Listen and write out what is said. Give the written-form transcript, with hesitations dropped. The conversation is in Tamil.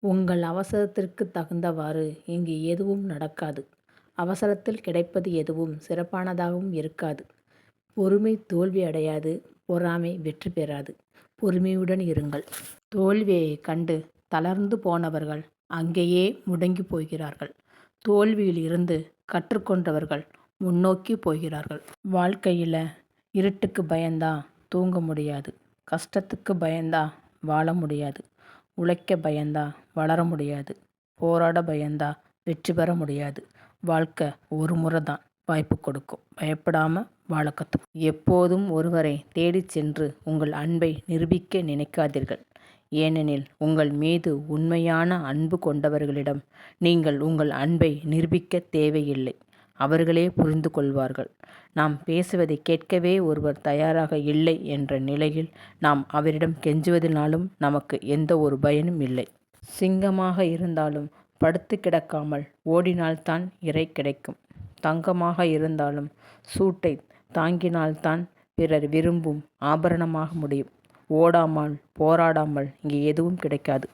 உங்கள் அவசரத்திற்கு தகுந்தவாறு இங்கு எதுவும் நடக்காது. அவசரத்தில் கிடைப்பது எதுவும் சிறப்பானதாகவும் இருக்காது. பொறுமை தோல்வி அடையாது. பொறாமை வெற்றி பெறாது. பொறுமையுடன் இருங்கள். தோல்வியைக் கண்டு தளர்ந்து போனவர்கள் அங்கேயே முடங்கி போகிறார்கள். தோல்வியில் இருந்து கற்றுக்கொண்டவர்கள் முன்னோக்கி போகிறார்கள். வாழ்க்கையில் இருட்டுக்கு பயந்தா தூங்க முடியாது. கஷ்டத்துக்கு பயந்தா வாழ முடியாது. உழைக்க பயந்தா வளர முடியாது. போராட பயந்தா வெற்றி பெற முடியாது. வாழ்க்கை ஒரு முறை தான் வாய்ப்பு கொடுக்கும். பயப்படாமல் வாழ கற்றுக்கும். எப்போதும் ஒருவரை தேடிச் சென்று உங்கள் அன்பை நிரூபிக்க நினைக்காதீர்கள். ஏனெனில் உங்கள் மீது உண்மையான அன்பு கொண்டவர்களிடம் நீங்கள் உங்கள் அன்பை நிரூபிக்க தேவையில்லை. அவர்களே புரிந்து கொள்வார்கள். நாம் பேசுவதை கேட்கவே ஒருவர் தயாராக இல்லை என்ற நிலையில் நாம் அவரிடம் கெஞ்சுவதனாலும் நமக்கு எந்த ஒரு பயனும் இல்லை. சிங்கமாக இருந்தாலும் படுத்து கிடக்காமல் ஓடினால்தான் இரை கிடைக்கும். தங்கமாக இருந்தாலும் சூட்டை தாங்கினால்தான் பிறர் விரும்பும் ஆபரணமாக முடியும். ஓடாமல் போராடாமல் இங்கே எதுவும் கிடைக்காது.